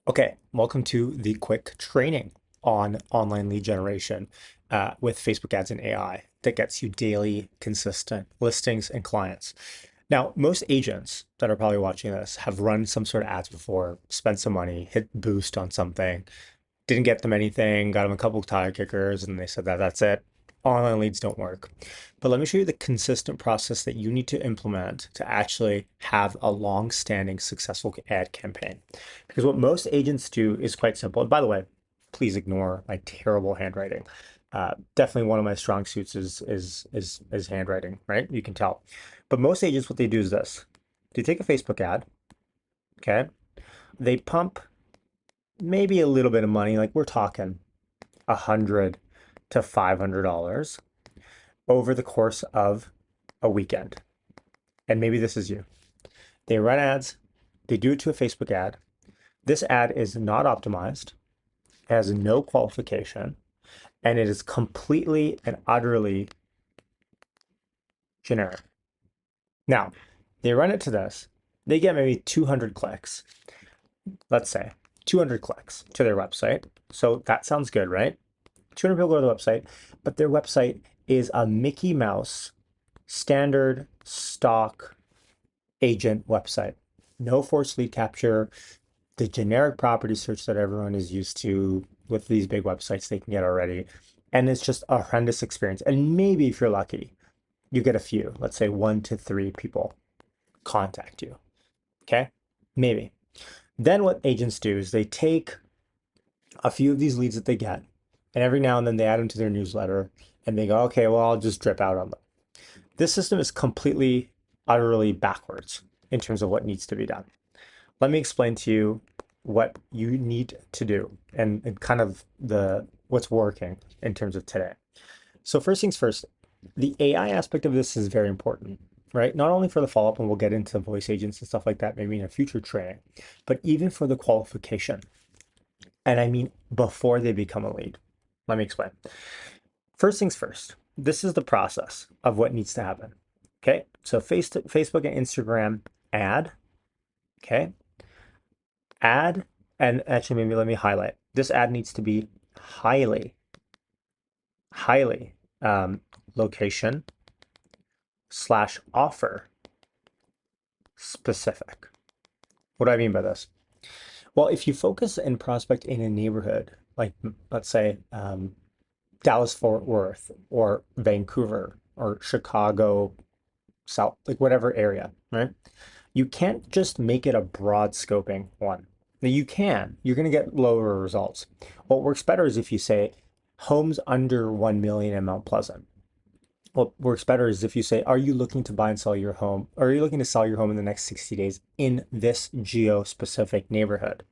Okay, welcome to the quick training on online lead generation with Facebook ads and AI that gets you daily, consistent listings and clients. Now, most agents that are probably watching this have run some sort of ads before, spent some money, hit boost on something, didn't get them anything, got them a couple of tire kickers, and they said that that's it. Online leads don't work. But let me show you the consistent process that you need to implement to actually have a long-standing successful ad campaign. Because what most agents do is quite simple. And by the way, please ignore my terrible handwriting. Definitely one of my strong suits is handwriting, right? You can tell. But most agents, what they do is this. They take a Facebook ad, okay? They pump maybe a little bit of money, like we're talking $100 to $500 over the course of a weekend. And maybe this is you. They run ads, they do it to a Facebook ad. This ad is not optimized, has no qualification, and it is completely and utterly generic. Now, they run it to this, they get maybe 200 clicks, let's say 200 clicks to their website. So that sounds good, right? 200 people go to the website, but their website is a Mickey Mouse standard stock agent website. No forced lead capture, the generic property search that everyone is used to with these big websites they can get already. And it's just a horrendous experience. And maybe if you're lucky, you get a few, let's say 1 to 3 people contact you. Okay, maybe. Then what agents do is they take a few of these leads that they get, and every now and then they add them to their newsletter and they go, okay, well, I'll just drip out on them. This system is completely, utterly backwards in terms of what needs to be done. Let me explain to you what you need to do and kind of the what's working in terms of today. So first things first, the AI aspect of this is very important, right? Not only for the follow-up, and we'll get into voice agents and stuff like that maybe in a future training, but even for the qualification. And I mean before they become a lead. Let me explain. First things first, this is the process of what needs to happen. Okay, so Facebook and Instagram ad, okay, ad, and actually maybe let me highlight. This ad needs to be highly, highly location slash offer specific. What do I mean by this? Well, if you focus and prospect in a neighborhood, like let's say Dallas Fort Worth or Vancouver or Chicago, South, like whatever area, right? You can't just make it a broad scoping one. Now you can, you're going to get lower results. What works better is if you say homes under 1 million in Mount Pleasant. What works better is if you say, are you looking to buy and sell your home? Or are you looking to sell your home in the next 60 days in this geo-specific neighborhood?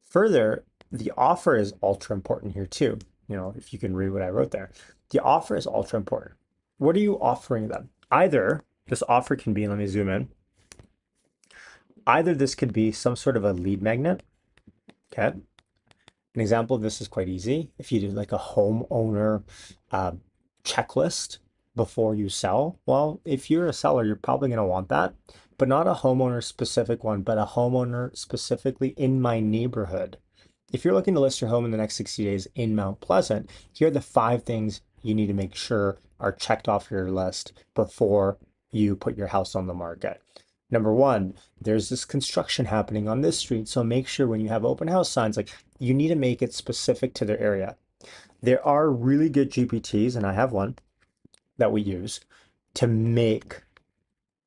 Further, the offer is ultra important here too. You know, if you can read what I wrote there, the offer is ultra important. What are you offering them? Either this offer can be, let me zoom in. Either this could be some sort of a lead magnet. Okay. An example of this is quite easy. If you do like a homeowner checklist before you sell, well, if you're a seller, you're probably going to want that, but not a homeowner specific one, but a homeowner specifically in my neighborhood. If you're looking to list your home in the next 60 days in Mount Pleasant, here are the 5 things you need to make sure are checked off your list before you put your house on the market. Number one, there's this construction happening on this street. So make sure when you have open house signs, like you need to make it specific to their area. There are really good GPTs, and I have one that we use to make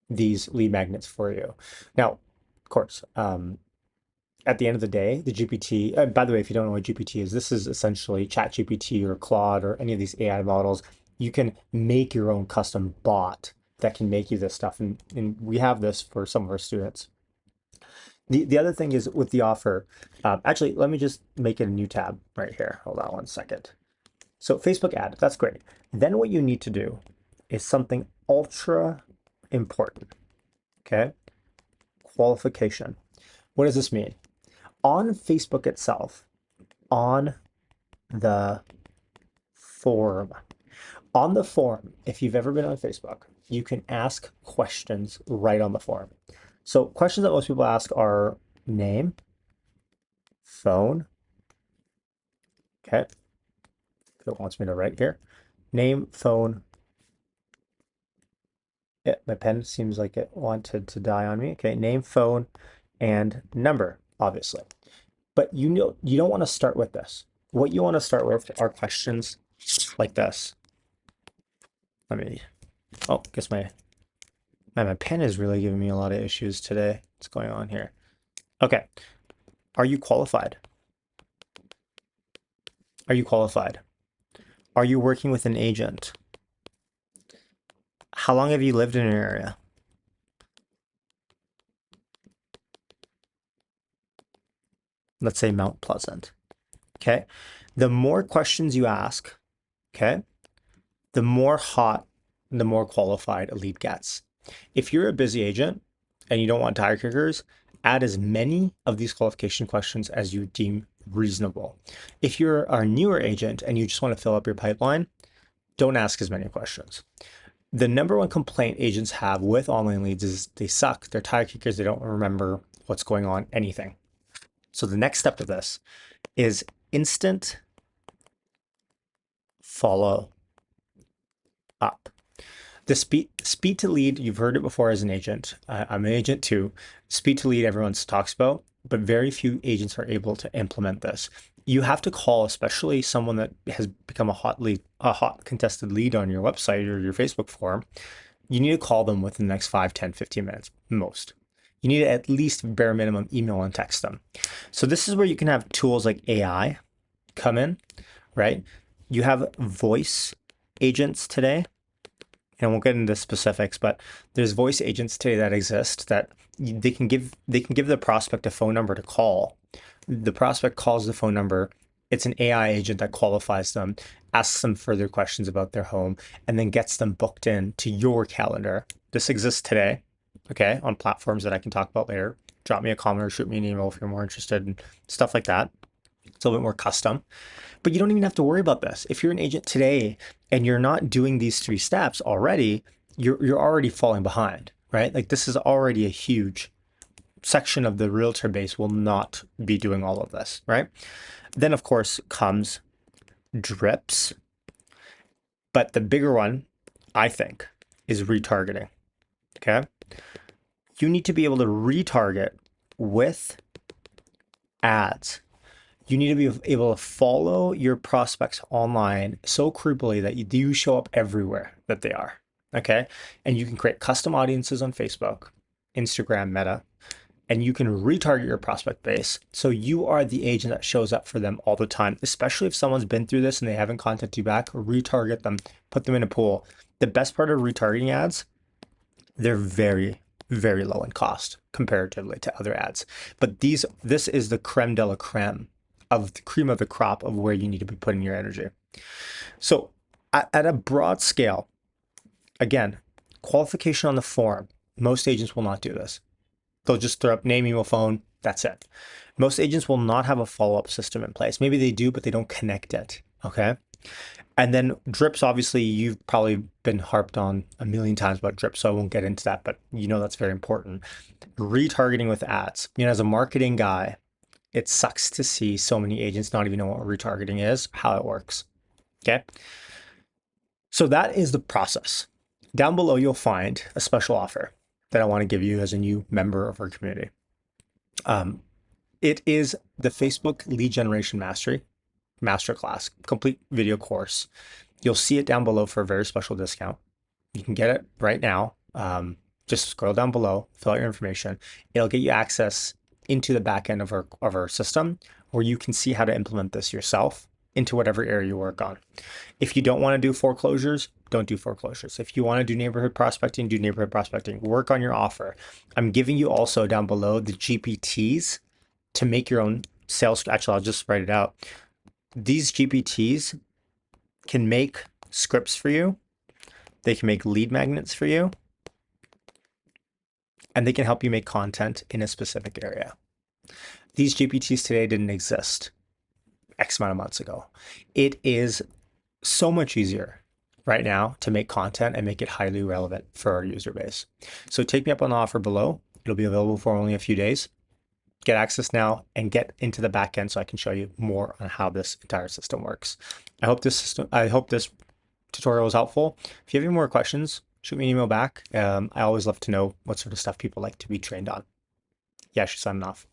these lead magnets for you. Now, of course, at the end of the day, the GPT, by the way, if you don't know what GPT is, this is essentially ChatGPT or Claude or any of these AI models. You can make your own custom bot that can make you this stuff. And we have this for some of our students. The other thing is with the offer, actually, let me just make it a new tab right here. Hold on one second. So Facebook ad, that's great. Then what you need to do is something ultra important, okay? Qualification. What does this mean? On Facebook itself, on the forum, if you've ever been on Facebook, you can ask questions right on the forum. So questions that most people ask are name, phone. Okay. It wants me to write here. Name, phone. Yeah, my pen seems like it wanted to die on me. Okay, name, phone, and number, obviously. But you don't want to start with this. What you want to start with are questions like this. Let me, oh, I guess my pen is really giving me a lot of issues today. What's going on here? Okay. Are you qualified? Are you qualified? Are you working with an agent? How long have you lived in an area? Let's say Mount Pleasant. Okay. The more questions you ask, okay, the more hot, the more qualified a lead gets. If you're a busy agent and you don't want tire kickers, add as many of these qualification questions as you deem reasonable. If you're a newer agent and you just want to fill up your pipeline, don't ask as many questions. The number one complaint agents have with online leads is they suck. They're tire kickers. They don't remember what's going on, anything. So the next step of this is instant follow up. The speed to lead, you've heard it before as an agent. I'm an agent too. Speed to lead, everyone talks about, but very few agents are able to implement this. You have to call, especially someone that has become a hot contested lead on your website or your Facebook forum. You need to call them within the next 5, 10, 15 minutes, most. You need to at least bare minimum email and text them. So this is where you can have tools like AI come in, right? You have voice agents today, and we'll get into specifics, but there's voice agents today that exist that they can give the prospect a phone number to call. The prospect calls the phone number. It's an AI agent that qualifies them, asks them further questions about their home, and then gets them booked in to your calendar. This exists today, okay, on platforms that I can talk about later. Drop me a comment or shoot me an email if you're more interested in stuff like that. It's a little bit more custom. But you don't even have to worry about this. If you're an agent today and you're not doing these 3 steps already, you're already falling behind, right? Like this is already a huge section of the realtor base will not be doing all of this, right? Then of course comes drips. But the bigger one, I think, is retargeting. Okay? You need to be able to retarget with ads. You need to be able to follow your prospects online so creepily that you show up everywhere that they are. Okay. And you can create custom audiences on Facebook, Instagram, Meta, and you can retarget your prospect base. So you are the agent that shows up for them all the time, especially if someone's been through this and they haven't contacted you back, retarget them, put them in a pool. The best part of retargeting ads, they're very, very low in cost comparatively to other ads. But this is the creme de la creme of the cream of the crop of where you need to be putting your energy. So at a broad scale, again, qualification on the form, most agents will not do this. They'll just throw up name, email, phone, that's it. Most agents will not have a follow-up system in place. Maybe they do, but they don't connect it, okay? And then drips, obviously, you've probably been harped on a million times about drips, so I won't get into that, but you know that's very important. Retargeting with ads. You know, as a marketing guy, it sucks to see so many agents not even know what retargeting is, how it works. Okay. So that is the process. Down below, you'll find a special offer that I want to give you as a new member of our community. It is the Facebook Lead Generation Masterclass, complete video course. You'll see it down below for a very special discount. You can get it right now. Just scroll down below, fill out your information. It'll get you access into the back end of our system where you can see how to implement this yourself into whatever area you work on. If you don't want to do foreclosures, don't do foreclosures. If you want to do neighborhood prospecting, do neighborhood prospecting. Work on your offer. I'm giving you also down below the GPTs to make your own sales. Actually, I'll just write it out. These GPTs can make scripts for you. They can make lead magnets for you. And they can help you make content in a specific area. These GPTs today didn't exist X amount of months ago. It is so much easier right now to make content and make it highly relevant for our user base. So take me up on the offer below. It'll be available for only a few days. get access now and get into the back end so I can show you more on how this entire system works. I hope this tutorial was helpful. If you have any more questions, shoot me an email back. I always love to know what sort of stuff people like to be trained on. Yeah, she's signing off.